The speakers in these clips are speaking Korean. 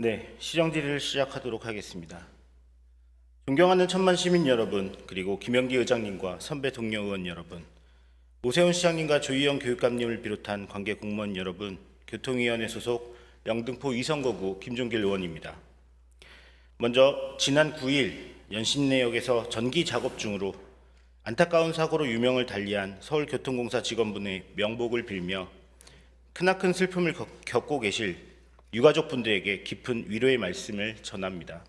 네, 시정 질의를 시작하도록 하겠습니다. 존경하는 천만 시민 여러분, 그리고 김영기 의장님과 선배 동료 의원 여러분, 오세훈 시장님과 조희영 교육감님을 비롯한 관계 공무원 여러분, 교통위원회 소속 영등포 이선거구 김종길 의원입니다. 먼저 지난 9일 연신내역에서 전기 작업 중으로 안타까운 사고로 유명을 달리한 서울교통공사 직원분의 명복을 빌며 크나큰 슬픔을 겪고 계실 유가족분들에게 깊은 위로의 말씀을 전합니다.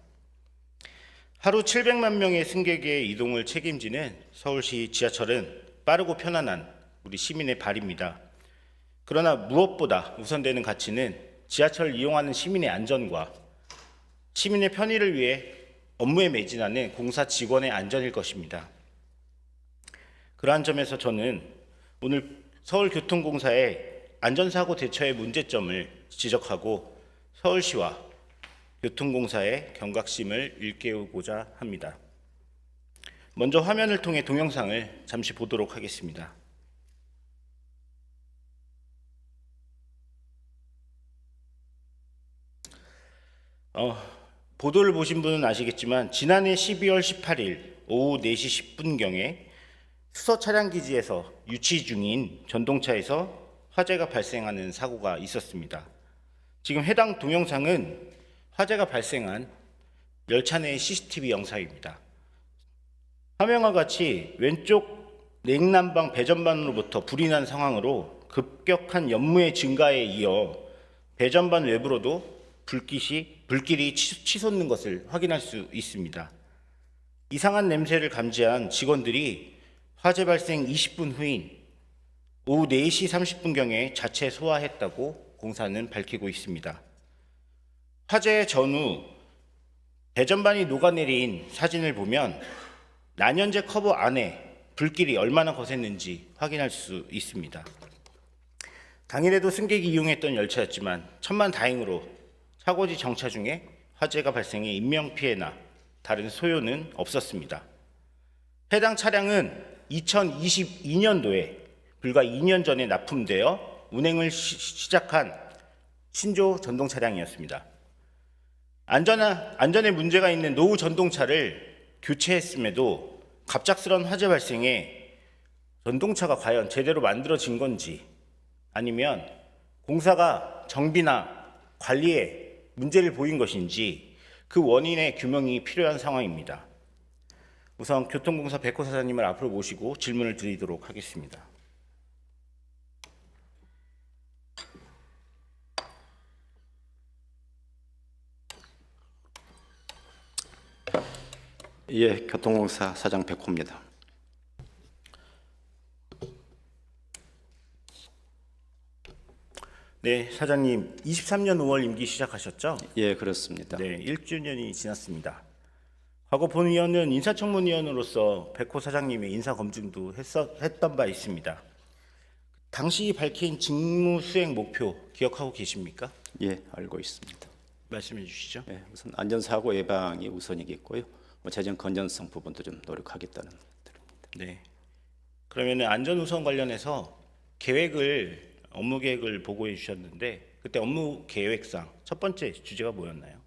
하루 700만 명의 승객의 이동을 책임지는 서울시 지하철은 빠르고 편안한 우리 시민의 발입니다. 그러나 무엇보다 우선되는 가치는 지하철을 이용하는 시민의 안전과 시민의 편의를 위해 업무에 매진하는 공사 직원의 안전일 것입니다. 그러한 점에서 저는 오늘 서울교통공사의 안전사고 대처의 문제점을 지적하고 서울시와 교통공사의 경각심을 일깨우고자 합니다. 먼저 화면을 통해 동영상을 잠시 보도록 하겠습니다. 보도를 보신 분은 아시겠지만 지난해 12월 18일 오후 4시 10분경에 수서 차량 기지에서 유치 중인 전동차에서 화재가 발생하는 사고가 있었습니다. 지금 해당 동영상은 화재가 발생한 열차 내의 CCTV 영상입니다. 화면과 같이 왼쪽 냉난방 배전반으로부터 불이 난 상황으로 급격한 연무의 증가에 이어 배전반 외부로도 불길이 치솟는 것을 확인할 수 있습니다. 이상한 냄새를 감지한 직원들이 화재 발생 20분 후인 오후 4시 30분경에 자체 소화했다고 공사는 밝히고 있습니다. 화재 전후 배전반이 녹아내린 사진을 보면 난연제 커버 안에 불길이 얼마나 거셌는지 확인할 수 있습니다. 당일에도 승객이 이용했던 열차였지만 천만다행으로 사고지 정차 중에 화재가 발생해 인명피해나 다른 소요는 없었습니다. 해당 차량은 2022년도에 불과 2년 전에 납품되어 운행을 시작한 신조 전동 차량이었습니다. 안전에 문제가 있는 노후 전동차를 교체했음에도 갑작스런 화재 발생에 전동차가 과연 제대로 만들어진 건지 아니면 공사가 정비나 관리에 문제를 보인 것인지 그 원인의 규명이 필요한 상황입니다. 우선 교통공사 백호 사장님을 앞으로 모시고 질문을 드리도록 하겠습니다. 예, 교통공사 사장 백호입니다. 네, 사장님 23년 5월 임기 시작하셨죠? 예, 그렇습니다. 네, 1주년이 지났습니다. 과거 본위원은 인사청문위원으로서 백호 사장님의 인사 검증도 했던 바 있습니다. 당시 밝힌 직무 수행 목표 기억하고 계십니까? 예, 알고 있습니다. 말씀해 주시죠. 예, 우선 안전사고 예방이 우선이겠고요. 재정 건전성 부분도 좀 노력하겠다는 뜻입니다. 네. 그러면 안전 우선 관련해서 업무 계획을 보고해 주셨는데 그때 업무 계획상 첫 번째 주제가 뭐였나요?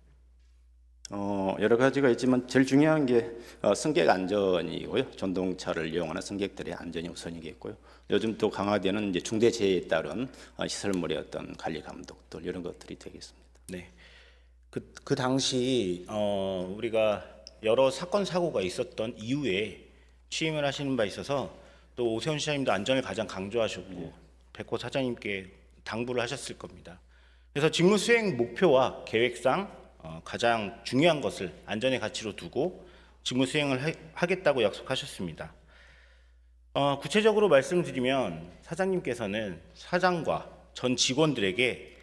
여러 가지가 있지만 제일 중요한 게 승객 안전이고요. 전동차를 이용하는 승객들의 안전이 우선이겠고요. 요즘 또 강화되는 이제 중대 재해에 따른 시설물의 어떤 관리 감독들 이런 것들이 되겠습니다. 네. 그 당시 우리가 여러 사건 사고가 있었던 이후에 취임을 하시는 바 있어서 또 오세훈 시장님도 안전을 가장 강조하셨고 백호 사장님께 당부를 하셨을 겁니다. 그래서 직무 수행 목표와 계획상 가장 중요한 것을 안전의 가치로 두고 직무 수행을 하겠다고 약속하셨습니다. 구체적으로 말씀드리면 사장님께서는 사장과 전 직원들에게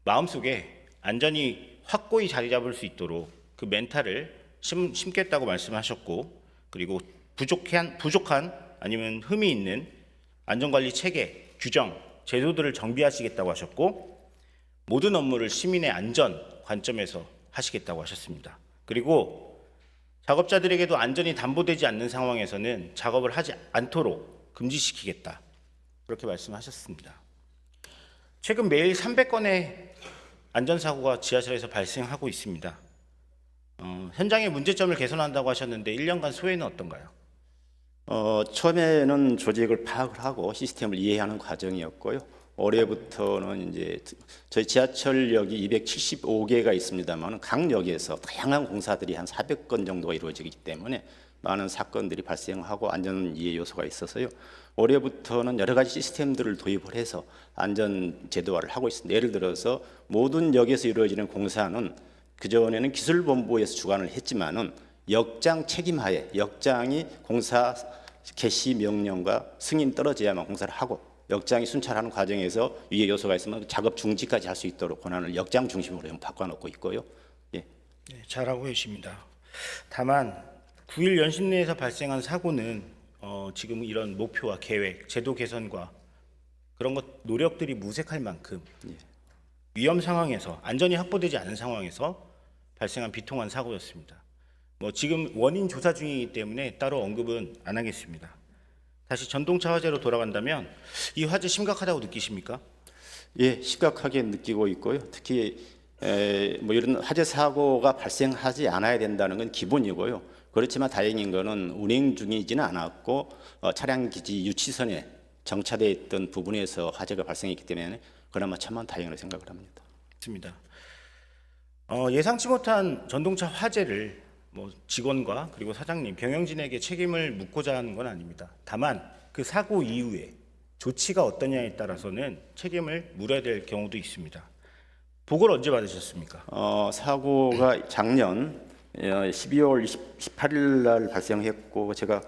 마음속에 안전이 확고히 자리 잡을 수 있도록 그 멘탈을 심겠다고 말씀하셨고, 그리고 부족한 아니면 흠이 있는 안전관리 체계, 규정, 제도들을 정비하시겠다고 하셨고, 모든 업무를 시민의 안전 관점에서 하시겠다고 하셨습니다. 그리고 작업자들에게도 안전이 담보되지 않는 상황에서는 작업을 하지 않도록 금지시키겠다, 그렇게 말씀하셨습니다. 최근 매일 300건의 안전사고가 지하철에서 발생하고 있습니다. 현장의 문제점을 개선한다고 하셨는데 1년간 소회는 어떤가요? 처음에는 조직을 파악을 하고 시스템을 이해하는 과정이었고요. 올해부터는 이제 저희 지하철역이 275개가 있습니다만 각 역에서 다양한 공사들이 한 400건 정도가 이루어지기 때문에 많은 사건들이 발생하고 안전 이해 요소가 있어서요. 올해부터는 여러 가지 시스템들을 도입을 해서 안전 제도화를 하고 있습니다. 예를 들어서 모든 역에서 이루어지는 공사는 그전에는 기술본부에서 주관을 했지만은 역장 책임하에 역장이 공사 개시 명령과 승인 떨어져야만 공사를 하고 역장이 순찰하는 과정에서 위에 요소가 있으면 작업 중지까지 할 수 있도록 권한을 역장 중심으로 좀 바꿔놓고 있고요. 예. 네, 잘하고 계십니다. 다만 9일 연심 내에서 발생한 사고는 지금 이런 목표와 계획, 제도 개선과 그런 것 노력들이 무색할 만큼 위험 상황에서 안전이 확보되지 않은 상황에서 발생한 비통한 사고였습니다. 지금 원인 조사 중이기 때문에 따로 언급은 안 하겠습니다. 다시 전동차 화재로 돌아간다면 이 화재 심각하다고 느끼십니까? 예, 심각하게 느끼고 있고요. 특히 이런 화재 사고가 발생하지 않아야 된다는 건 기본이고요. 그렇지만 다행인 거는 운행 중이지는 않았고 차량 기지 유치선에 정차되어 있던 부분에서 화재가 발생했기 때문에 그나마 천만 다행으로 생각을 합니다. 맞습니다. 예상치 못한 전동차 화재를 직원과 그리고 사장님, 경영진에게 책임을 묻고자 하는 건 아닙니다. 다만 그 사고 이후에 조치가 어떠냐에 따라서는 책임을 물어야 될 경우도 있습니다. 보고를 언제 받으셨습니까? 사고가 작년 12월 18일 날 발생했고 제가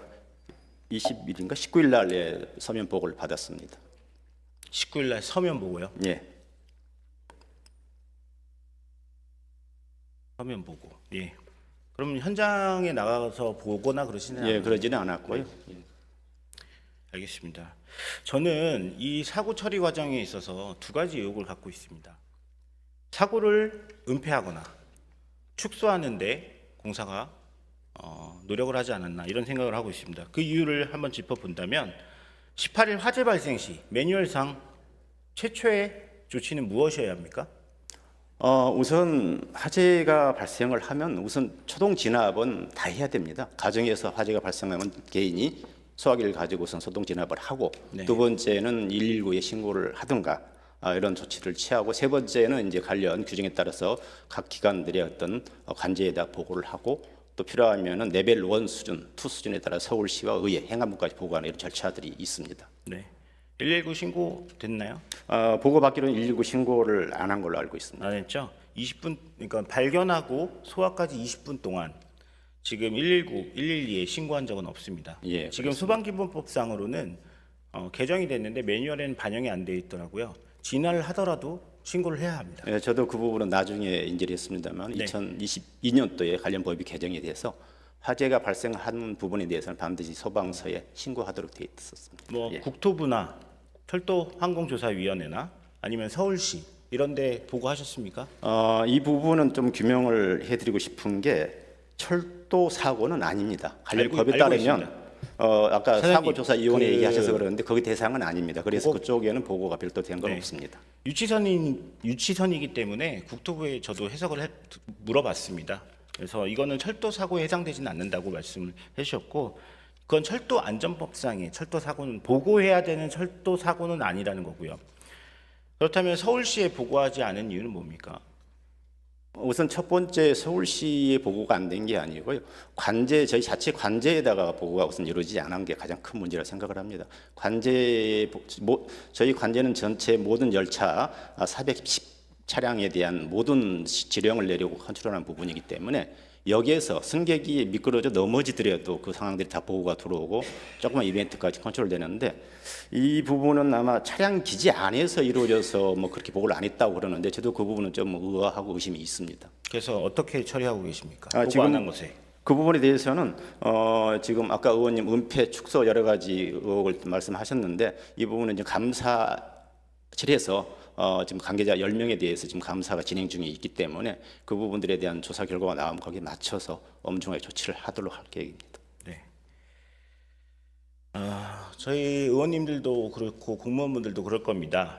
20일인가 19일 날에 서면 보고를 받았습니다. 19일 날 서면 보고요? 예. 서면 보고. 예. 그럼 현장에 나가서 보거나 그러시는 않나요? 예, 그러지는 않았고요. 예. 알겠습니다. 저는 이 사고 처리 과정에 있어서 두 가지 의혹을 갖고 있습니다. 사고를 은폐하거나 축소하는데 공사가 노력을 하지 않았나 이런 생각을 하고 있습니다. 그 이유를 한번 짚어본다면 18일 화재 발생 시 매뉴얼상 최초의 조치는 무엇이어야 합니까? 우선 화재가 발생을 하면 우선 초동 진압은 다 해야 됩니다. 가정에서 화재가 발생하면 개인이 소화기를 가지고 우선 소동 진압을 하고 네. 두 번째는 119에 신고를 하든가 이런 조치를 취하고 세 번째는 이제 관련 규정에 따라서 각 기관들의 어떤 관제에다 보고를 하고 또 필요하면은 레벨 1 수준, 2 수준에 따라 서울시와 의회, 행안부까지 보고하는 이런 절차들이 있습니다. 네. 119 신고 됐나요? 보고받기로는 119 신고를 안 한 걸로 알고 있습니다. 안 했죠? 20분, 그러니까 발견하고 소화까지 20분 동안 지금 119, 112에 신고한 적은 없습니다. 예, 지금 소방기본법상으로는 개정이 됐는데 매뉴얼에는 반영이 안 돼 있더라고요. 진화를 하더라도 신고를 해야 합니다. 예, 저도 그 부분은 나중에 인지를 했습니다만 네. 2022년도에 관련 법이 개정이 돼서 화재가 발생한 부분에 대해서는 반드시 소방서에 신고하도록 되어 있었습니다. 예. 국토부나 철도항공조사위원회나 아니면 서울시 이런 데 보고하셨습니까? 이 부분은 좀 규명을 해드리고 싶은 게 철도 사고는 아닙니다. 관련 법에 알고 따르면 있습니다. 아까 사장님, 사고조사위원회 그- 얘기하셔서 그러는데 거기 대상은 아닙니다. 그래서 그거- 그쪽에는 보고가 별도 된 건 네. 없습니다. 유치선이기 때문에 국토부에 저도 해석을 물어봤습니다. 그래서 이거는 철도 사고에 해당되지는 않는다고 말씀을 해주셨고, 그건 철도 안전법상의 철도 사고는 보고해야 되는 철도 사고는 아니라는 거고요. 그렇다면 서울시에 보고하지 않은 이유는 뭡니까? 우선 첫 번째 서울시에 보고가 안 된 게 아니고요. 저희 자체 관제에다가 보고가 우선 이루어지지 않은 게 가장 큰 문제라 생각을 합니다. 저희 관제는 전체 모든 열차 410 차량에 대한 모든 지령을 내리고 컨트롤하는 부분이기 때문에 여기에서 승객이 미끄러져 넘어지더라도 그 상황들이 다 보고가 들어오고 조그만 이벤트까지 컨트롤되는데 이 부분은 아마 차량 기지 안에서 이루어져서 그렇게 보고를 안 했다고 그러는데 저도 그 부분은 좀 의아하고 의심이 있습니다. 그래서 어떻게 처리하고 계십니까? 보고 지금 안 한 것에. 그 부분에 대해서는 지금 아까 의원님 은폐 축소 여러 가지 의혹을 말씀하셨는데 이 부분은 이제 감사실에서 지금 관계자 10명에 대해서 지금 감사가 진행 중에 있기 때문에 그 부분들에 대한 조사 결과가 나오면 거기에 맞춰서 엄중하게 조치를 하도록 할 계획입니다. 네. 저희 의원님들도 그렇고 공무원분들도 그럴 겁니다.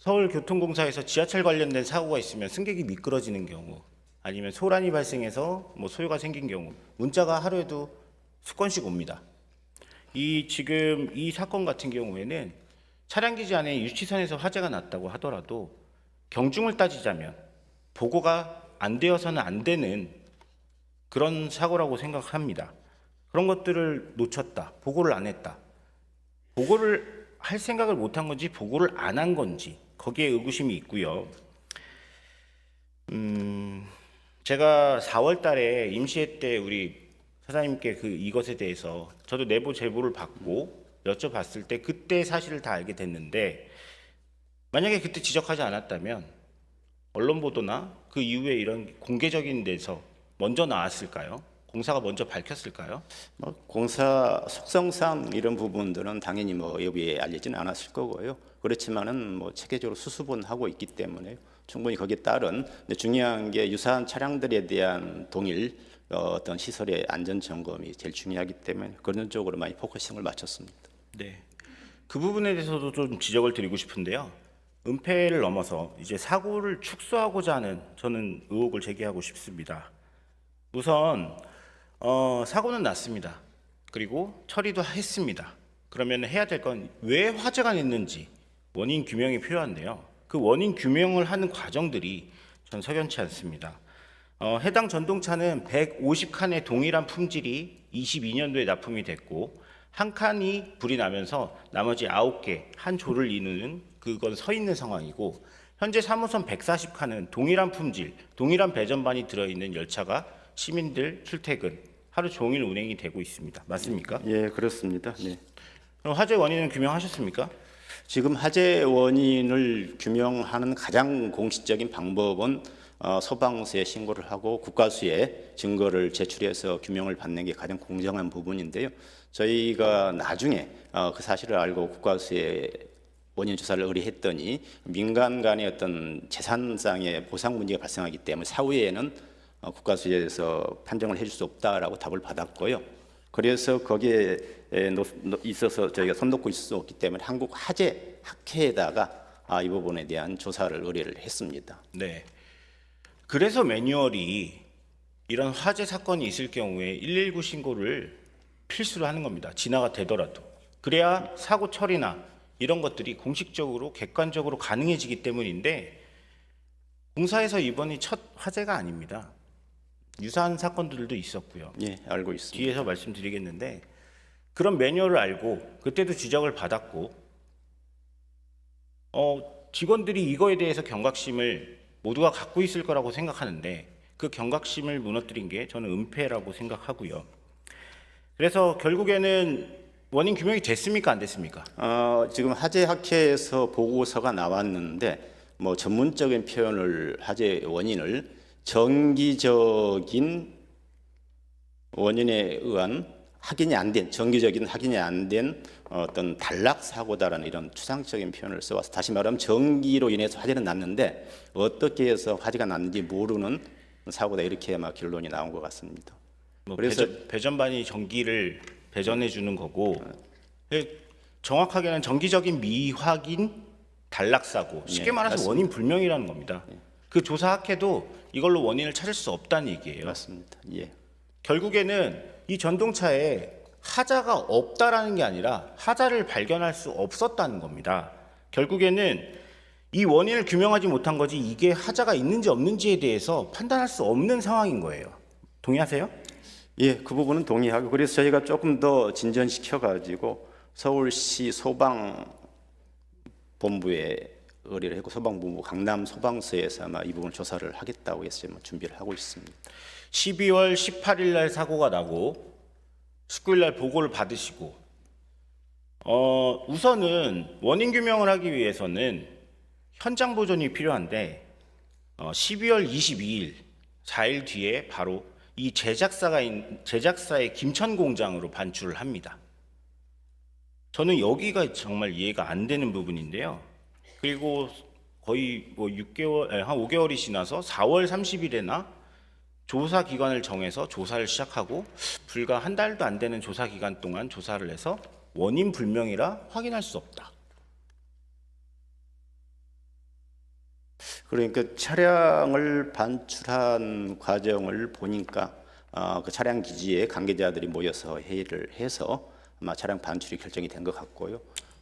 서울교통공사에서 지하철 관련된 사고가 있으면 승객이 미끄러지는 경우, 아니면 소란이 발생해서 소요가 생긴 경우 문자가 하루에도 수건씩 옵니다. 지금 이 사건 같은 경우에는 차량 기지 안에 유치선에서 화재가 났다고 하더라도 경중을 따지자면 보고가 안 되어서는 안 되는 그런 사고라고 생각합니다. 그런 것들을 놓쳤다, 보고를 안 했다. 보고를 할 생각을 못 한 건지 보고를 안 한 건지 거기에 의구심이 있고요. 제가 4월 달에 임시회 때 우리 사장님께 이것에 대해서 저도 내부 제보를 받고 여쭤봤을 때 그때 사실을 다 알게 됐는데, 만약에 그때 지적하지 않았다면 언론 보도나 그 이후에 이런 공개적인 데서 먼저 나왔을까요? 공사가 먼저 밝혔을까요? 공사 속성상 이런 부분들은 당연히 여기에 알리지는 않았을 거고요. 그렇지만은 체계적으로 수습은 하고 있기 때문에 충분히 거기에 따른, 근데 중요한 게 유사한 차량들에 대한 동일 어떤 시설의 안전 점검이 제일 중요하기 때문에 그런 쪽으로 많이 포커싱을 맞췄습니다. 네, 그 부분에 대해서도 좀 지적을 드리고 싶은데요. 은폐를 넘어서 이제 사고를 축소하고자 하는 저는 의혹을 제기하고 싶습니다. 우선 사고는 났습니다. 그리고 처리도 했습니다. 그러면 해야 될 건 왜 화재가 났는지 원인 규명이 필요한데요. 그 원인 규명을 하는 과정들이 전 석연치 않습니다. 해당 전동차는 150칸의 동일한 품질이 22년도에 납품이 됐고, 한 칸이 불이 나면서 나머지 9개 한 조를 이루는 그건 서 있는 상황이고, 현재 3호선 140칸은 동일한 품질, 동일한 배전반이 들어있는 열차가 시민들 출퇴근 하루 종일 운행이 되고 있습니다. 맞습니까? 예, 그렇습니다. 네. 그럼 화재 원인은 규명하셨습니까? 지금 화재 원인을 규명하는 가장 공식적인 방법은 소방서에 신고를 하고 국가수에 증거를 제출해서 규명을 받는 게 가장 공정한 부분인데요. 저희가 나중에 그 사실을 알고 국가수에 원인 조사를 의뢰했더니 민간 간의 어떤 재산상의 보상 문제가 발생하기 때문에 사후에는 국가수에서 판정을 해줄 수 없다라고 답을 받았고요. 그래서 거기에 있어서 저희가 손 놓고 있을 수 없기 때문에 한국화재학회에다가 이 부분에 대한 조사를 의뢰를 했습니다. 네. 그래서 매뉴얼이 이런 화재 사건이 있을 경우에 119 신고를 필수로 하는 겁니다. 진화가 되더라도. 그래야 사고 처리나 이런 것들이 공식적으로 객관적으로 가능해지기 때문인데, 공사에서 이번이 첫 화재가 아닙니다. 유사한 사건들도 있었고요. 예, 알고 있습니다. 뒤에서 말씀드리겠는데, 그런 매뉴얼을 알고 그때도 지적을 받았고, 직원들이 이거에 대해서 경각심을 모두가 갖고 있을 거라고 생각하는데, 그 경각심을 무너뜨린 게 저는 은폐라고 생각하고요. 그래서 결국에는 원인 규명이 됐습니까, 안 됐습니까? 지금 화재학회에서 보고서가 나왔는데 전문적인 표현을 화재 원인을 정기적인 원인에 의한 정기적인 확인이 안 된 어떤 단락 사고다라는 이런 추상적인 표현을 써와서, 다시 말하면 전기로 인해서 화재는 났는데 어떻게 해서 화재가 났는지 모르는 사고다, 이렇게 아마 결론이 나온 것 같습니다. 그래서 배전반이 전기를 배전해 주는 거고, 정확하게는 정기적인 미확인 단락 사고, 쉽게 말해서 맞습니다. 원인 불명이라는 겁니다. 그 조사학회도 이걸로 원인을 찾을 수 없다는 얘기예요. 맞습니다. 예. 결국에는 이 전동차에 하자가 없다라는 게 아니라 하자를 발견할 수 없었다는 겁니다. 결국에는 이 원인을 규명하지 못한 거지, 이게 하자가 있는지 없는지에 대해서 판단할 수 없는 상황인 거예요. 동의하세요? 예, 그 부분은 동의하고, 그래서 저희가 조금 더 진전시켜 가지고 서울시 소방본부에 의뢰를 했고, 소방본부 강남 소방서에서 아마 이 부분 조사를 하겠다고 해서 준비를 하고 있습니다. 12월 18일 날 사고가 나고 19일 날 보고를 받으시고, 우선은 원인 규명을 하기 위해서는 현장 보존이 필요한데, 12월 22일 4일 뒤에 바로 이 제작사의 김천 공장으로 반출을 합니다. 저는 여기가 정말 이해가 안 되는 부분인데요. 그리고 거의 한 5개월이 지나서 4월 30일에나 조사 기관을 정해서 조사를 시작하고, 불과 한 달도 안 되는 조사 기간 동안 조사를 해서 원인 불명이라 확인할 수 없다. 그러니까 차량을 반출한 과정을 보니까 그 차량 기지에 관계자들이 모여서 회의를 해서 아마 차량 반출이 결정이 된 것 같고요.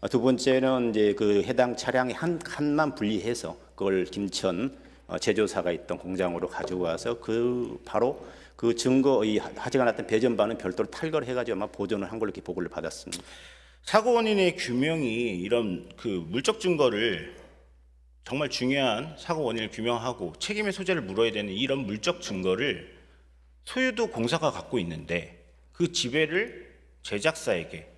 두 번째는 이제 그 해당 차량의 칸만 분리해서 그걸 김천 제조사가 있던 공장으로 가져와서 그 바로 그 증거 이 화재가 났던 배전반은 별도로 탈거를 해가지고 아마 보존을 한 걸로 이렇게 보고를 받았습니다. 사고 원인의 규명이 이런 그 물적 증거를 정말 중요한 사고 원인을 규명하고 책임의 소재를 물어야 되는 이런 물적 증거를 소유도 공사가 갖고 있는데 그 지배를 제작사에게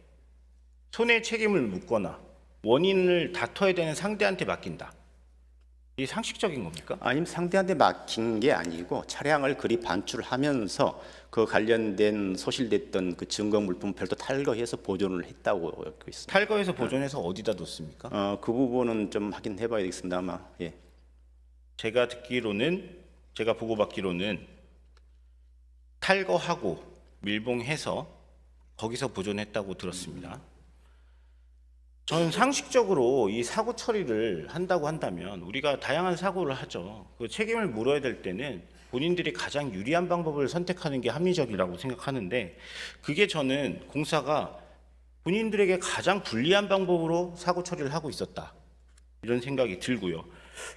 손해 책임을 묻거나 원인을 다퉈야 되는 상대한테 맡긴다. 이게 상식적인 겁니까? 아니면 상대한테 맡긴 게 아니고 차량을 그리 반출하면서 그 관련된 소실됐던 그 증거 물품 별도 탈거해서 보존을 했다고 알고 있습니다. 탈거해서 보존해서 어디다 뒀습니까? 그 부분은 좀 확인해봐야 되겠습니다. 아마 예. 제가 보고받기로는 탈거하고 밀봉해서 거기서 보존했다고 들었습니다. 저는 상식적으로 이 사고 처리를 한다고 한다면 우리가 다양한 사고를 하죠. 그 책임을 물어야 될 때는 본인들이 가장 유리한 방법을 선택하는 게 합리적이라고 생각하는데 그게 저는 공사가 본인들에게 가장 불리한 방법으로 사고 처리를 하고 있었다. 이런 생각이 들고요.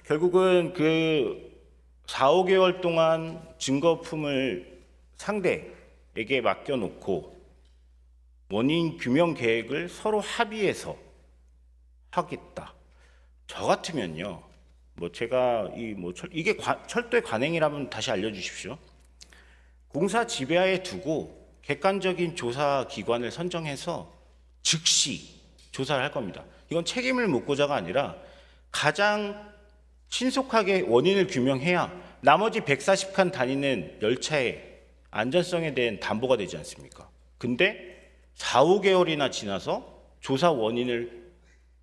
결국은 그 4, 5개월 동안 증거품을 상대에게 맡겨놓고 원인 규명 계획을 서로 합의해서 하겠다. 저 같으면요. 제가 이게 철도의 관행이라면 다시 알려주십시오. 공사 지배하에 두고 객관적인 조사 기관을 선정해서 즉시 조사를 할 겁니다. 이건 책임을 묻고자가 아니라 가장 신속하게 원인을 규명해야 나머지 140칸 다니는 열차의 안전성에 대한 담보가 되지 않습니까? 근데 4, 5개월이나 지나서 조사 원인을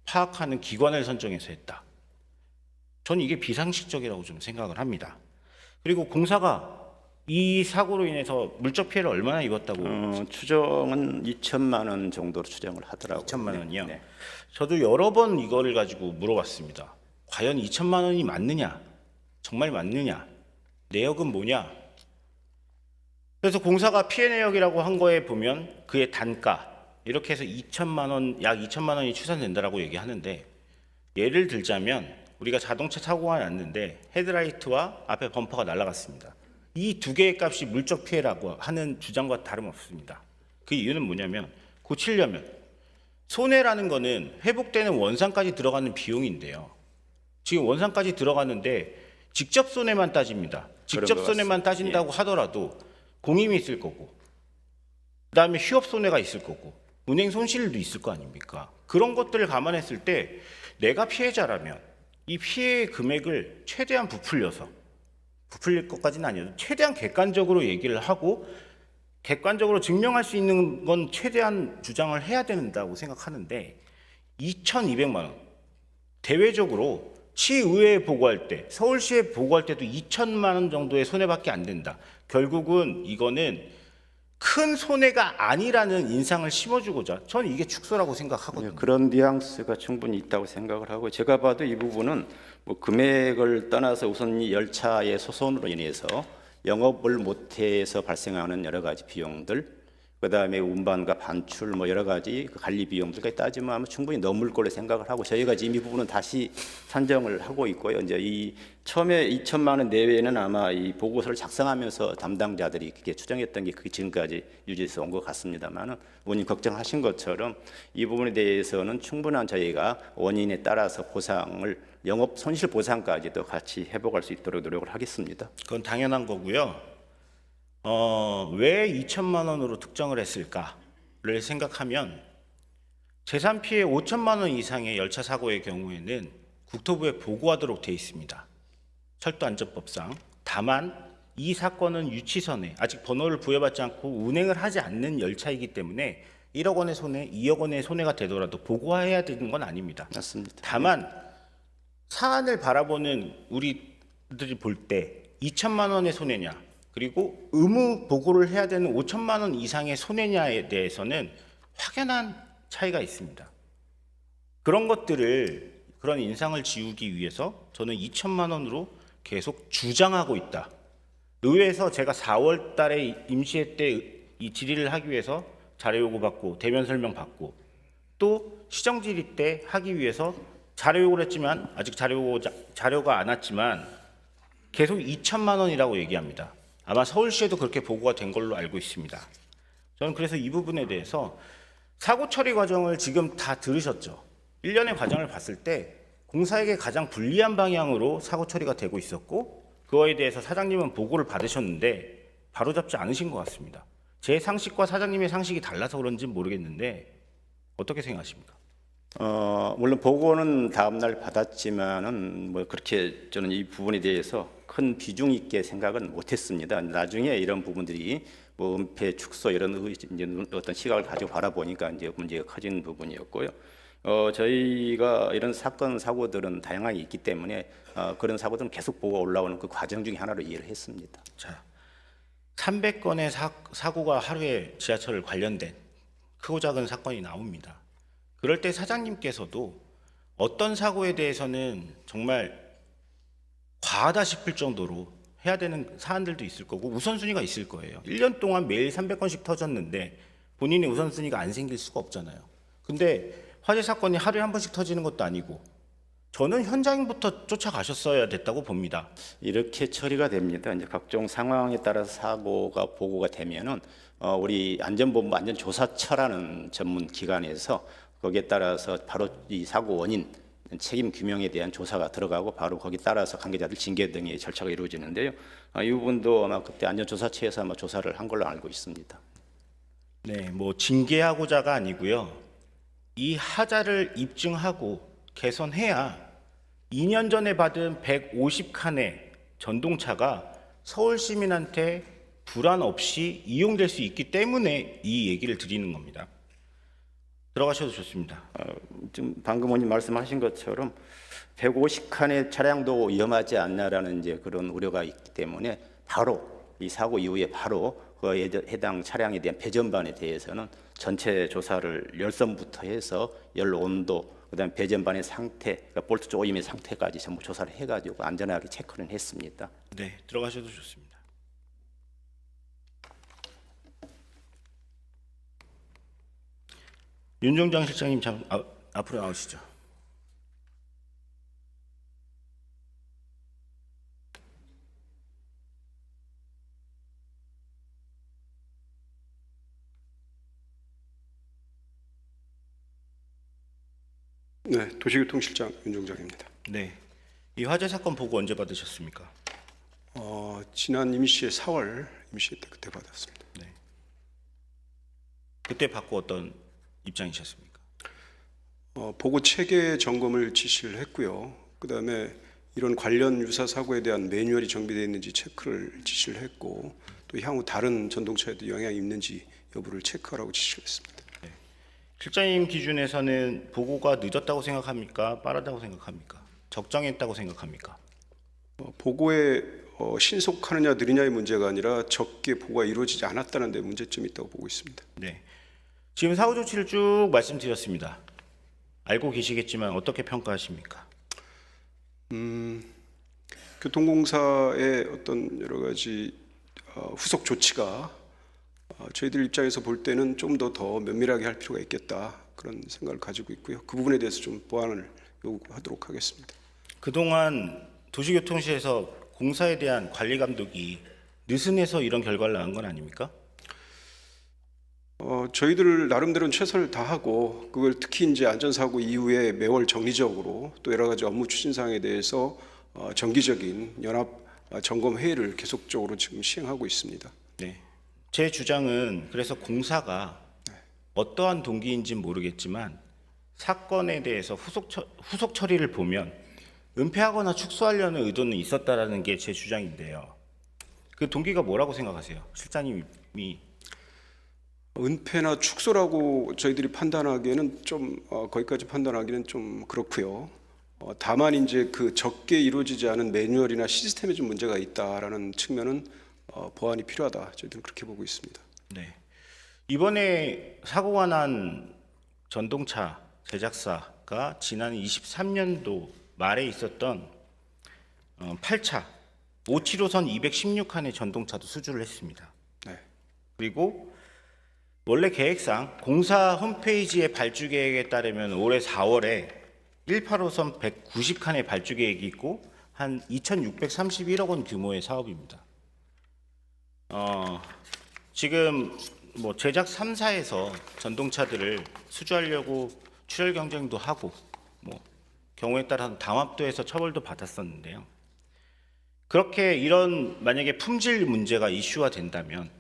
파악하는 기관을 선정해서 했다. 저는 이게 비상식적이라고 좀 생각을 합니다. 그리고 공사가 이 사고로 인해서 물적 피해를 얼마나 입었다고? 추정은 2천만 원 정도로 추정을 하더라고요. 2천만 원이요? 네. 저도 여러 번 이거를 가지고 물어봤습니다. 과연 2천만 원이 맞느냐? 정말 맞느냐? 내역은 뭐냐? 그래서 공사가 피해 내역이라고 한 거에 보면 그의 단가 이렇게 해서 2천만 원, 약 2천만 원이 추산된다라고 얘기하는데 예를 들자면 우리가 자동차 사고가 났는데 헤드라이트와 앞에 범퍼가 날아갔습니다. 이 두 개의 값이 물적 피해라고 하는 주장과 다름없습니다. 그 이유는 뭐냐면 고치려면 손해라는 거는 회복되는 원상까지 들어가는 비용인데요. 지금 원상까지 들어가는데 직접 손해만 따집니다. 직접 손해만 따진다고 하더라도 공임이 있을 거고 그다음에 휴업 손해가 있을 거고 은행 손실도 있을 거 아닙니까? 그런 것들을 감안했을 때 내가 피해자라면 이 피해 금액을 최대한 부풀릴 것까지는 아니어도 최대한 객관적으로 얘기를 하고 객관적으로 증명할 수 있는 건 최대한 주장을 해야 된다고 생각하는데 2,200만 원 대외적으로 시의회에 보고할 때 서울시에 보고할 때도 2천만 원 정도의 손해밖에 안 된다. 결국은 이거는 큰 손해가 아니라는 인상을 심어주고자 저는 이게 축소라고 생각하거든요. 그런 뉘앙스가 충분히 있다고 생각을 하고 제가 봐도 이 부분은 금액을 떠나서 우선 이 열차의 소손으로 인해서 영업을 못해서 발생하는 여러 가지 비용들, 그다음에 운반과 반출 여러 가지 그 관리 비용들까지 따지면 아마 충분히 넘을 걸로 생각을 하고 저희가 지금 이 부분은 다시 산정을 하고 있고요. 이제 이 처음에 2천만 원 내외에는 아마 이 보고서를 작성하면서 담당자들이 그게 추정했던 게 그게 지금까지 유지해서 온 것 같습니다만은 원인 걱정하신 것처럼 이 부분에 대해서는 충분한 저희가 원인에 따라서 보상을 영업 손실 보상까지도 같이 회복할 수 있도록 노력을 하겠습니다. 그건 당연한 거고요. 왜 2천만 원으로 특정을 했을까를 생각하면 재산 피해 5천만 원 이상의 열차 사고의 경우에는 국토부에 보고하도록 되어 있습니다. 철도안전법상. 다만 이 사건은 유치선에 아직 번호를 부여받지 않고 운행을 하지 않는 열차이기 때문에 1억 원의 손해, 2억 원의 손해가 되더라도 보고해야 되는 건 아닙니다. 맞습니다. 다만 사안을 바라보는 우리들이 볼 때 2천만 원의 손해냐 그리고 의무 보고를 해야 되는 5천만 원 이상의 손해냐에 대해서는 확연한 차이가 있습니다. 그런 것들을 그런 인상을 지우기 위해서 저는 2천만 원으로 계속 주장하고 있다. 의회에서 제가 4월 달에 임시회 때 이 질의를 하기 위해서 자료 요구 받고 대면 설명 받고 또 시정 질의 때 하기 위해서 자료 요구를 했지만 아직 자료가 안 왔지만 계속 2천만 원이라고 얘기합니다. 아마 서울시에도 그렇게 보고가 된 걸로 알고 있습니다. 저는 그래서 이 부분에 대해서 사고 처리 과정을 지금 다 들으셨죠. 1년의 과정을 봤을 때 공사에게 가장 불리한 방향으로 사고 처리가 되고 있었고 그거에 대해서 사장님은 보고를 받으셨는데 바로잡지 않으신 것 같습니다. 제 상식과 사장님의 상식이 달라서 그런지는 모르겠는데 어떻게 생각하십니까? 물론 보고는 다음 날 받았지만은 뭐 그렇게 저는 이 부분에 대해서 큰 비중 있게 생각은 못했습니다. 나중에 이런 부분들이 뭐 은폐, 축소 이런 이제 어떤 시각을 가지고 바라보니까 이제 문제가 커지는 부분이었고요. 저희가 이런 사건 사고들은 다양하게 있기 때문에 그런 사고들은 계속 보고 올라오는 그 과정 중에 하나로 이해를 했습니다. 자, 300건의 사고가 하루에 지하철 관련된 크고 작은 사건이 나옵니다. 그럴 때 사장님께서도 어떤 사고에 대해서는 정말 과하다 싶을 정도로 해야 되는 사안들도 있을 거고 우선순위가 있을 거예요. 1년 동안 매일 300건씩 터졌는데 본인의 우선순위가 안 생길 수가 없잖아요. 근데 화재 사건이 하루에 한 번씩 터지는 것도 아니고 저는 현장부터 쫓아가셨어야 됐다고 봅니다. 이렇게 처리가 됩니다. 이제 각종 상황에 따라서 사고가 보고가 되면은 우리 안전본부 안전조사처라는 전문 기관에서 거기에 따라서 바로 이 사고 원인 책임 규명에 대한 조사가 들어가고 바로 거기 따라서 관계자들 징계 등의 절차가 이루어지는데요. 이 부분도 아마 그때 안전조사처에서 아마 조사를 한 걸로 알고 있습니다. 네, 뭐 징계하고자가 아니고요. 이 하자를 입증하고 개선해야 2년 전에 받은 150칸의 전동차가 서울 시민한테 불안 없이 이용될 수 있기 때문에 이 얘기를 드리는 겁니다. 들어가셔도 좋습니다. 지금 방금 의원님 말씀하신 것처럼 150칸의 차량도 위험하지 않나라는 이제 그런 우려가 있기 때문에 바로 이 사고 이후에 바로 그에 해당 차량에 대한 배전반에 대해서는 전체 조사를 열선부터 해서 열 온도 그다음 배전반의 상태, 그러니까 볼트 조임의 상태까지 전부 조사를 해가지고 안전하게 체크를 했습니다. 네, 들어가셔도 좋습니다. 윤종장 실장님 앞으로 나오시죠. 네, 도시교통실장 윤종장입니다. 네, 이 화재 사건 보고 언제 받으셨습니까? 지난 임시회 4월 임시회 때 그때 받았습니다. 네. 그때 받고 어떤 입장이셨습니까? 보고 체계 점검을 지시를 했고요. 그다음에 이런 관련 유사 사고에 대한 매뉴얼이 정비되어 있는지 체크를 지시를 했고 또 향후 다른 전동차에도 영향이 있는지 여부를 체크하라고 지시를 했습니다. 실장님 기준에서는 보고가 늦었다고 생각합니까? 빠르다고 생각합니까? 적정했다고 생각합니까? 보고에 신속하느냐 느리냐의 문제가 아니라 적게 보고가 이루어지지 않았다는 데 문제점이 있다고 보고 있습니다. 네. 지금 사후 조치를 쭉 말씀드렸습니다. 알고 계시겠지만 어떻게 평가하십니까? 교통공사의 어떤 여러 가지 후속 조치가 저희들 입장에서 볼 때는 좀 더 면밀하게 할 필요가 있겠다 그런 생각을 가지고 있고요. 그 부분에 대해서 좀 보완을 요구하도록 하겠습니다. 그동안 도시교통시에서 공사에 대한 관리 감독이 느슨해서 이런 결과를 낳은 건 아닙니까? 저희들 나름대로는 최선을 다하고 그걸 특히 이제 안전사고 이후에 매월 정리적으로 또 여러 가지 업무 추진사항에 대해서 정기적인 연합 점검 회의를 계속적으로 지금 시행하고 있습니다. 네. 제 주장은 그래서 공사가 어떠한 동기인지는 모르겠지만 사건에 대해서 후속 처리를 보면 은폐하거나 축소하려는 의도는 있었다라는 게 제 주장인데요. 그 동기가 뭐라고 생각하세요? 실장님이 은폐나 축소라고 저희들이 판단하기에는 좀 거기까지 판단하기는 좀 그렇고요. 다만 이제 그 적게 이루어지지 않은 매뉴얼이나 시스템에 좀 문제가 있다라는 측면은 보완이 필요하다. 저희들은 그렇게 보고 있습니다. 네. 이번에 사고가 난 전동차 제작사 제작사가 지난 23년도 말에 있었던 8차 575선 216칸의 전동차도 수주를 했습니다. 네. 그리고 원래 계획상 공사 홈페이지의 발주 계획에 따르면 올해 4월에 185선 190칸의 발주 계획이 있고 한 2,631억 원 규모의 사업입니다. 지금 뭐 제작 3사에서 전동차들을 수주하려고 출혈 경쟁도 하고 뭐 경우에 따라서 담합도 해서 처벌도 받았었는데요. 그렇게 이런 만약에 품질 문제가 이슈화 된다면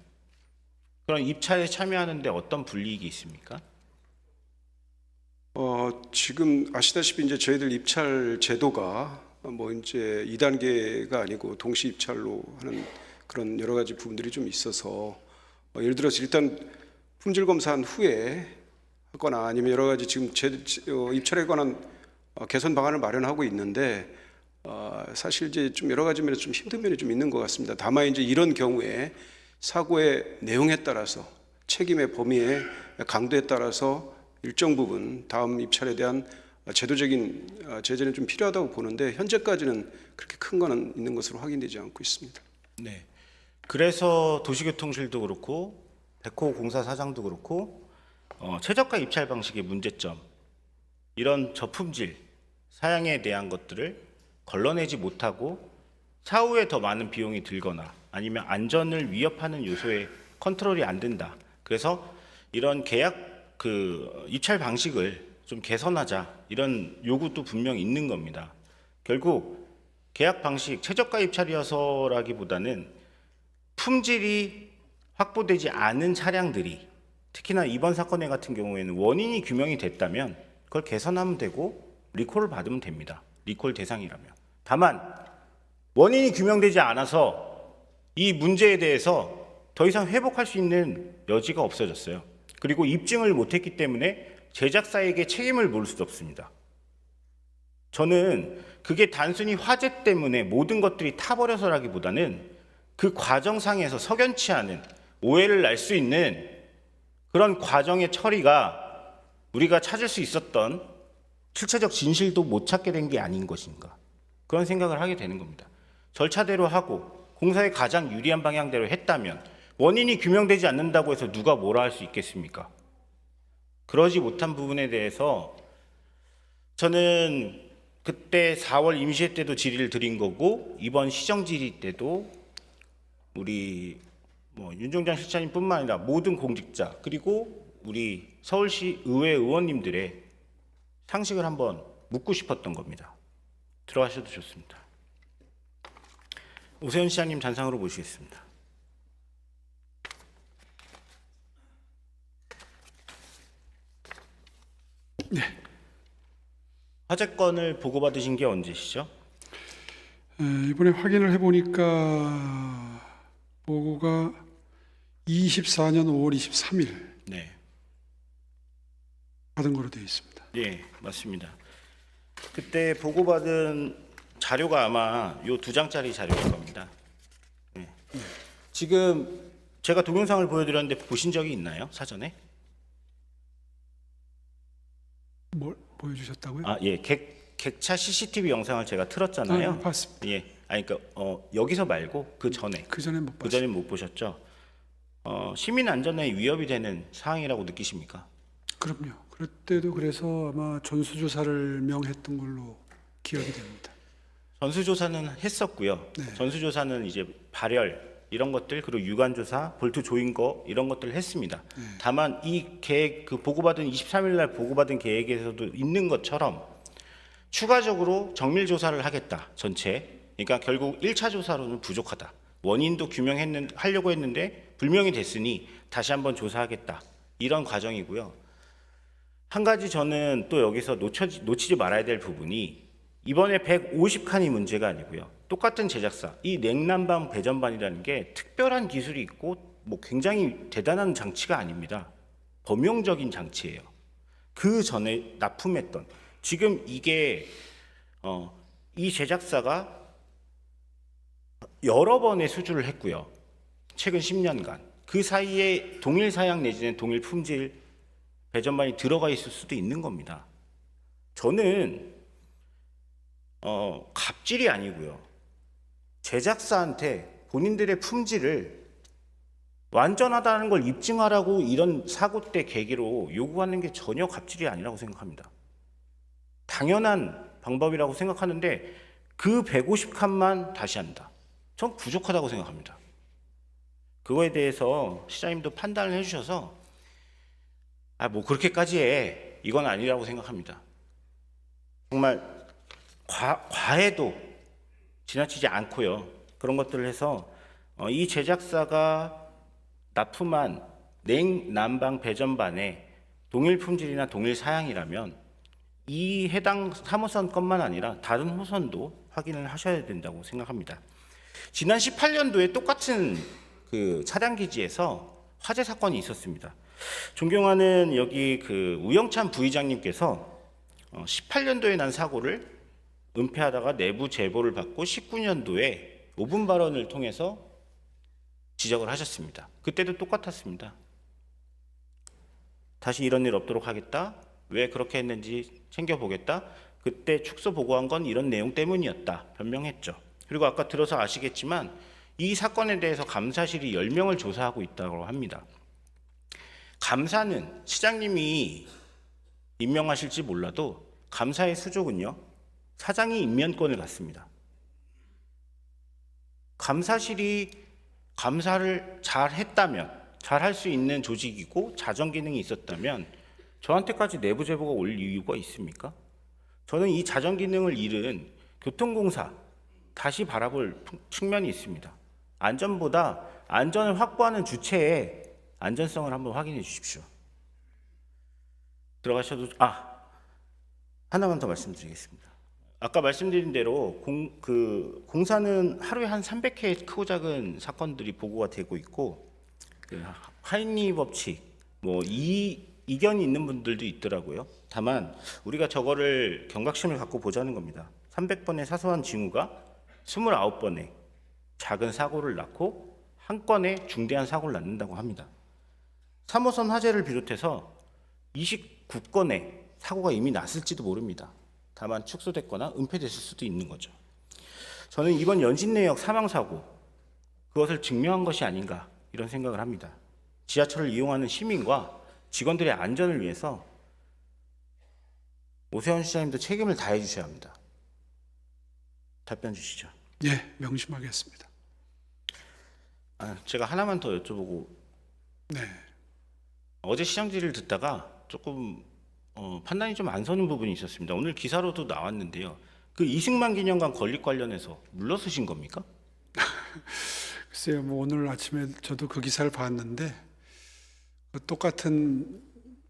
그런 입찰에 참여하는데 어떤 불이익이 있습니까? 지금 아시다시피 이제 저희들 입찰 제도가 뭐 이제 2단계가 아니고 동시 입찰로 하는 그런 여러 가지 부분들이 좀 있어서 예를 들어서 일단 품질 검사한 후에 하거나 아니면 여러 가지 지금 입찰에 관한 개선 방안을 마련하고 있는데 사실 이제 좀 여러 가지 면에서 좀 힘든 면이 좀 있는 것 같습니다. 다만 이제 이런 경우에 사고의 내용에 따라서 책임의 범위의 강도에 따라서 일정 부분 다음 입찰에 대한 제도적인 제재는 좀 필요하다고 보는데 현재까지는 그렇게 큰 거는 있는 것으로 확인되지 않고 있습니다. 네. 그래서 도시교통실도 그렇고 백호 공사 사장도 그렇고 최저가 입찰 방식의 문제점, 이런 저품질 사양에 대한 것들을 걸러내지 못하고 차후에 더 많은 비용이 들거나 아니면 안전을 위협하는 요소에 컨트롤이 안 된다. 그래서 이런 계약 입찰 방식을 좀 개선하자, 이런 요구도 분명히 있는 겁니다. 결국 계약 방식 최저가 입찰이어서라기보다는 품질이 확보되지 않은 차량들이, 특히나 이번 사건의 같은 경우에는 원인이 규명이 됐다면 그걸 개선하면 되고 리콜을 받으면 됩니다. 리콜 대상이라면. 다만 원인이 규명되지 않아서 이 문제에 대해서 더 이상 회복할 수 있는 여지가 없어졌어요. 그리고 입증을 못했기 때문에 제작사에게 책임을 물을 수 없습니다. 저는 그게 단순히 화재 때문에 모든 것들이 타버려서라기보다는 그 과정상에서 석연치 않은 오해를 날 수 있는 그런 과정의 처리가 우리가 찾을 수 있었던 실체적 진실도 못 찾게 된 게 아닌 것인가, 그런 생각을 하게 되는 겁니다. 절차대로 하고 공사에 가장 유리한 방향대로 했다면 원인이 규명되지 않는다고 해서 누가 뭐라 할 수 있겠습니까? 그러지 못한 부분에 대해서 저는 그때 4월 임시회 때도 질의를 드린 거고 이번 시정 질의 때도 우리 윤종장 실장님뿐만 아니라 모든 공직자 그리고 우리 서울시 의회 의원님들의 상식을 한번 묻고 싶었던 겁니다. 들어가셔도 좋습니다. 오세훈 시장님 단상으로 모시겠습니다. 네. 화재건을 보고받으신 게 언제시죠? 이번에 확인을 해보니까 보고가 24년 5월 23일 네. 받은 거로 되어 있습니다. 예, 맞습니다. 그때 보고받은 자료가 아마 요 2장짜리 자료일 겁니다. 네. 지금 제가 동영상을 보여드렸는데 보신 적이 있나요? 사전에? 뭘 보여주셨다고요? 아, 예. 객차 CCTV 영상을 제가 틀었잖아요. 네, 봤습니다. 예. 아니 그러니까 여기서 말고 그 전에. 그 전에 못 그 봤어요. 전에 못 보셨죠? 시민 안전에 위협이 되는 사항이라고 느끼십니까? 그럼요. 그때도 그래서 아마 전수조사를 명했던 걸로 기억이 됩니다. 전수조사는 했었고요. 네. 전수조사는 이제 발열 이런 것들, 그리고 유관조사, 볼트 조인 거 이런 것들을 했습니다. 다만 이 계획, 그 보고받은 23일 날 보고받은 계획에서도 있는 것처럼 추가적으로 정밀 조사를 하겠다, 전체. 그러니까 결국 1차 조사로는 부족하다. 원인도 하려고 했는데 불명이 됐으니 다시 한번 조사하겠다. 이런 과정이고요. 한 가지 저는 또 여기서 놓치지 말아야 될 부분이 이번에 150칸이 문제가 아니고요. 똑같은 제작사, 이 냉난방 배전반이라는 게 특별한 기술이 있고 뭐 굉장히 대단한 장치가 아닙니다. 범용적인 장치예요. 그 전에 납품했던, 지금 이게 이 제작사가 여러 번의 수주를 했고요. 최근 10년간. 그 사이에 동일 사양 내지는 동일 품질 배전반이 들어가 있을 수도 있는 겁니다. 저는 갑질이 아니고요. 제작사한테 본인들의 품질을 완전하다는 걸 입증하라고 이런 사고 때 계기로 요구하는 게 전혀 갑질이 아니라고 생각합니다. 당연한 방법이라고 생각하는데 그 150칸만 다시 한다. 전 부족하다고 생각합니다. 그거에 대해서 시장님도 판단을 해주셔서 뭐 그렇게까지 해. 이건 아니라고 생각합니다. 정말 과해도 지나치지 않고요. 그런 것들을 해서 이 제작사가 납품한 냉난방 배전반에 동일 품질이나 동일 사양이라면 이 해당 3호선 것만 아니라 다른 호선도 확인을 하셔야 된다고 생각합니다. 지난 18년도에 똑같은 그 차량 기지에서 화재 사건이 있었습니다. 존경하는 여기 그 우영찬 부의장님께서 18년도에 난 사고를 은폐하다가 내부 제보를 받고 19년도에 5분 발언을 통해서 지적을 하셨습니다. 그때도 똑같았습니다. 다시 이런 일 없도록 하겠다. 왜 그렇게 했는지 챙겨보겠다. 그때 축소 보고한 건 이런 내용 때문이었다. 변명했죠. 그리고 아까 들어서 아시겠지만 이 사건에 대해서 감사실이 10명을 조사하고 있다고 합니다. 감사는 시장님이 임명하실지 몰라도 감사의 수족은요, 사장이 임면권을 갖습니다. 감사실이 감사를 잘 했다면, 잘 할 수 있는 조직이고 자정 기능이 있었다면 저한테까지 내부 제보가 올 이유가 있습니까? 저는 이 자정 기능을 잃은 교통공사 다시 바라볼 측면이 있습니다. 안전보다 안전을 확보하는 주체의 안전성을 한번 확인해 주십시오. 들어가셔도 하나만 더 말씀드리겠습니다. 아까 말씀드린 대로 공사는 하루에 한 300회의 크고 작은 사건들이 보고가 되고 있고 하인리 법칙 이견이 있는 분들도 있더라고요. 다만 우리가 저거를 경각심을 갖고 보자는 겁니다. 300번의 사소한 징후가 29번의 작은 사고를 낳고 한 건의 중대한 사고를 낳는다고 합니다. 3호선 화재를 비롯해서 29건의 사고가 이미 났을지도 모릅니다. 다만 축소됐거나 은폐됐을 수도 있는 거죠. 저는 이번 연신내역 사망사고 그것을 증명한 것이 아닌가 이런 생각을 합니다. 지하철을 이용하는 시민과 직원들의 안전을 위해서 오세훈 시장님도 책임을 다해 주셔야 합니다. 답변 주시죠. 예, 명심하겠습니다. 제가 하나만 더 여쭤보고 네. 어제 시장 질의를 듣다가 조금 판단이 좀 안 서는 부분이 있었습니다. 오늘 기사로도 나왔는데요. 그 이승만 기념관 건립 관련해서 물러서신 겁니까? 글쎄요, 오늘 아침에 저도 그 기사를 봤는데 똑같은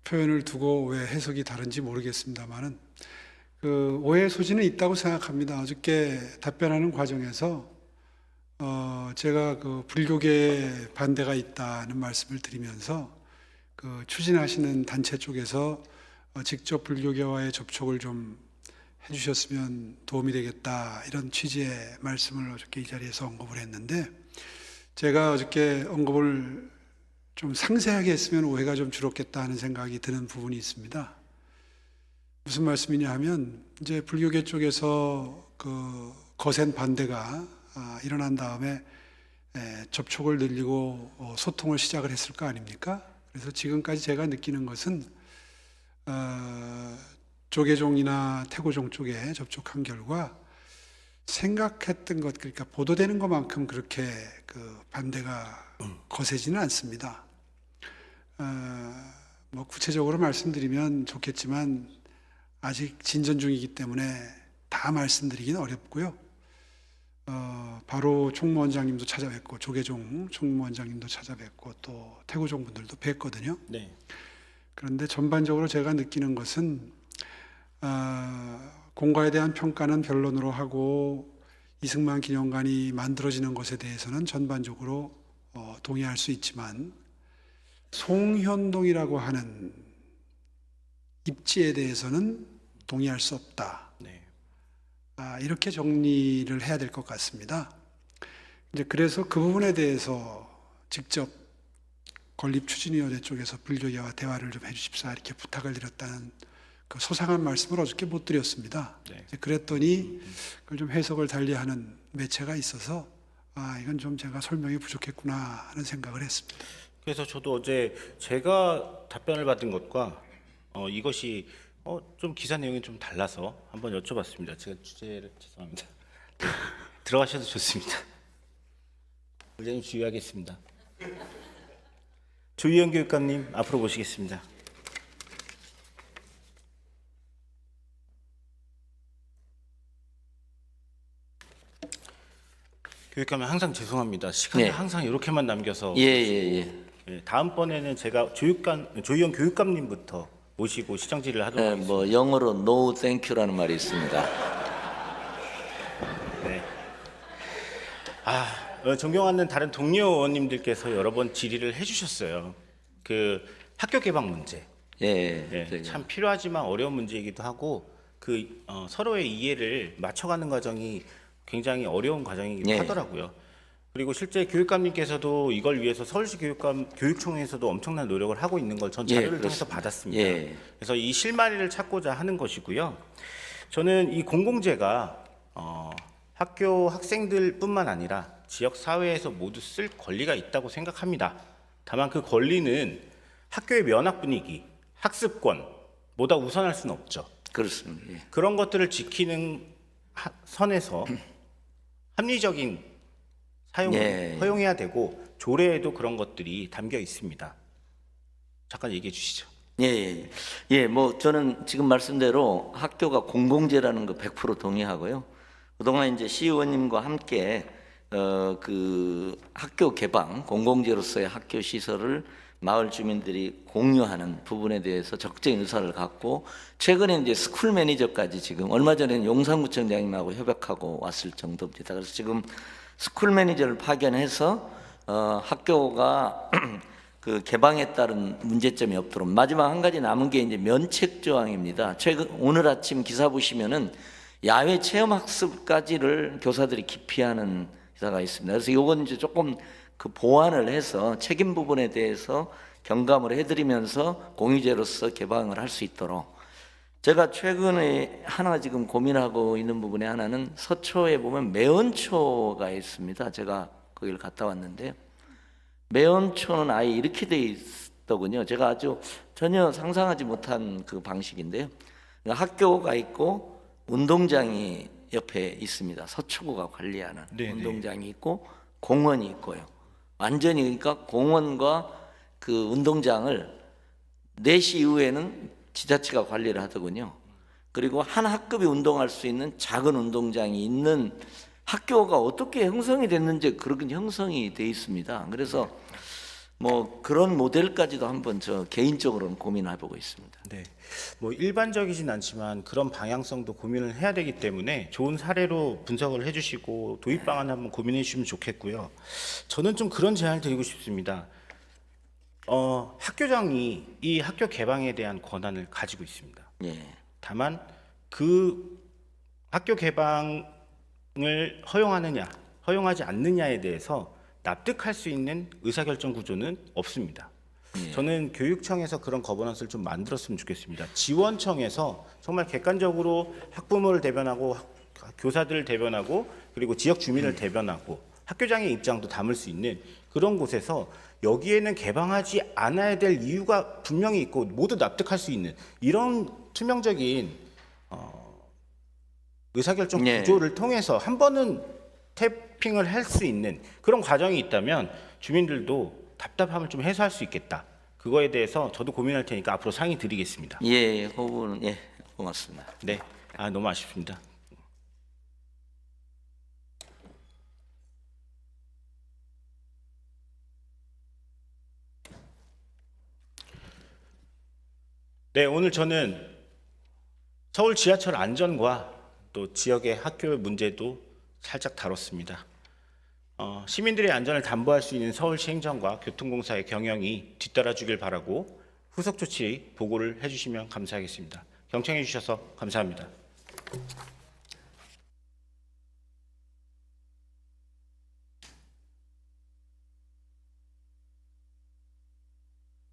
표현을 두고 왜 해석이 다른지 모르겠습니다만은 그 오해 소지는 있다고 생각합니다. 어저께 답변하는 과정에서 제가 그 불교계에 반대가 있다는 말씀을 드리면서 그 추진하시는 단체 쪽에서 직접 불교계와의 접촉을 좀 해주셨으면 도움이 되겠다 이런 취지의 말씀을 어저께 이 자리에서 언급을 했는데 제가 어저께 언급을 좀 상세하게 했으면 오해가 좀 줄었겠다 하는 생각이 드는 부분이 있습니다. 무슨 말씀이냐 하면 이제 불교계 쪽에서 그 거센 반대가 일어난 다음에 접촉을 늘리고 소통을 시작을 했을 거 아닙니까? 그래서 지금까지 제가 느끼는 것은 조계종이나 태고종 쪽에 접촉한 결과 생각했던 것, 그러니까 보도되는 것만큼 그렇게 그 반대가 거세지는 않습니다. 구체적으로 말씀드리면 좋겠지만 아직 진전 중이기 때문에 다 말씀드리기는 어렵고요. 바로 총무원장님도 찾아뵙고 조계종 총무원장님도 찾아뵙고 또 태고종 분들도 뵀거든요. 네. 그런데 전반적으로 제가 느끼는 것은 공과에 대한 평가는 변론으로 하고 이승만 기념관이 만들어지는 것에 대해서는 전반적으로 동의할 수 있지만 송현동이라고 하는 입지에 대해서는 동의할 수 없다. 네. 이렇게 정리를 해야 될 것 같습니다. 이제 그래서 그 부분에 대해서 직접 건립추진위원회 쪽에서 불교계와 대화를 좀 해주십사 이렇게 부탁을 드렸다는 그 소상한 말씀을 어저께 못 드렸습니다. 네. 이제 그랬더니 그걸 좀 해석을 달리하는 매체가 있어서 이건 좀 제가 설명이 부족했구나 하는 생각을 했습니다. 그래서 저도 어제 제가 답변을 받은 것과 이것이 좀 기사 내용이 좀 달라서 한번 여쭤봤습니다. 제가 주제를 죄송합니다. 네, 들어가셔도 좋습니다. 의장님 주의하겠습니다. 조희영 교육감님 앞으로 모시겠습니다. 교육감님 항상 죄송합니다. 시간을 네. 항상 이렇게만 남겨서 예. 네, 다음번에는 제가 조희영 교육감님부터 모시고 시정 질의를 하도록 하겠습니다. 뭐 영어로 no thank you라는 말이 있습니다. 네. 존경하는 다른 동료 의원님들께서 여러 번 질의를 해주셨어요. 그 학교 개방 문제. 예. 참 필요하지만 어려운 문제이기도 하고 서로의 이해를 맞춰가는 과정이 굉장히 어려운 과정이기도 예. 하더라고요. 그리고 실제 교육감님께서도 이걸 위해서 서울시 교육청에서도 엄청난 노력을 하고 있는 걸 전 자료를 통해서 그렇습니다. 받았습니다. 예. 그래서 이 실마리를 찾고자 하는 것이고요. 저는 이 공공재가 학교 학생들뿐만 아니라 지역 사회에서 모두 쓸 권리가 있다고 생각합니다. 다만 그 권리는 학교의 면학 분위기, 학습권보다 우선할 수는 없죠. 그렇습니다. 예. 그런 것들을 지키는 선에서 합리적인 사용을 예. 허용해야 되고 조례에도 그런 것들이 담겨 있습니다. 잠깐 얘기해 주시죠. 예. 뭐 저는 지금 말씀대로 학교가 공공재라는 거 100% 동의하고요. 그동안 이제 시 의원님과 함께 그 학교 개방, 공공재로서의 학교 시설을 마을 주민들이 공유하는 부분에 대해서 적극적인 의사를 갖고 최근에 이제 스쿨 매니저까지 지금 얼마 전에는 용산구청장님하고 협약하고 왔을 정도입니다. 그래서 지금 스쿨 매니저를 파견해서 학교가 그 개방에 따른 문제점이 없도록 마지막 한 가지 남은 게 이제 면책 조항입니다. 오늘 아침 기사 보시면은 야외 체험 학습까지를 교사들이 기피하는 기사가 있습니다. 그래서 이건 이제 조금 그 보완을 해서 책임 부분에 대해서 경감을 해드리면서 공유제로서 개방을 할 수 있도록 제가 최근에 하나 지금 고민하고 있는 부분에 하나는 서초에 보면 매원초가 있습니다. 제가 거기를 갔다 왔는데요. 매원초는 아예 이렇게 돼 있더군요. 제가 아주 전혀 상상하지 못한 그 방식인데요. 그러니까 학교가 있고 운동장이 옆에 있습니다. 서초구가 관리하는 네네. 운동장이 있고 공원이 있고요. 완전히 그러니까 공원과 그 운동장을 4시 이후에는 지자체가 관리를 하더군요. 그리고 한 학급이 운동할 수 있는 작은 운동장이 있는 학교가 어떻게 형성이 됐는지 그렇게 형성이 돼 있습니다. 그래서 뭐 그런 모델까지도 한번 저 개인적으로는 고민해보고 있습니다. 네, 뭐 일반적이진 않지만 그런 방향성도 고민을 해야 되기 때문에 좋은 사례로 분석을 해주시고 도입 방안 한번 고민해 주시면 좋겠고요. 저는 좀 그런 제안을 드리고 싶습니다. 학교장이 이 학교 개방에 대한 권한을 가지고 있습니다. 예. 다만 그 학교 개방을 허용하느냐, 허용하지 않느냐에 대해서 납득할 수 있는 의사결정 구조는 없습니다. 저는 교육청에서 그런 거버넌스를 좀 만들었으면 좋겠습니다. 지원청에서 정말 객관적으로 학부모를 대변하고 교사들을 대변하고 그리고 지역 주민을 대변하고 학교장의 입장도 담을 수 있는 그런 곳에서 여기에는 개방하지 않아야 될 이유가 분명히 있고 모두 납득할 수 있는 이런 투명적인 의사결정 구조를 통해서 한 번은 태핑을 할 수 있는 그런 과정이 있다면 주민들도 답답함을 좀 해소할 수 있겠다. 그거에 대해서 저도 고민할 테니까 앞으로 상의 드리겠습니다. 그 부분은 고맙습니다. 네, 너무 아쉽습니다. 네, 오늘 저는 서울 지하철 안전과 또 지역의 학교 문제도 살짝 다뤘습니다. 시민들의 안전을 담보할 수 있는 서울시 행정과 교통공사의 경영이 뒤따라주길 바라고 후속 조치 보고를 해주시면 감사하겠습니다. 경청해 주셔서 감사합니다.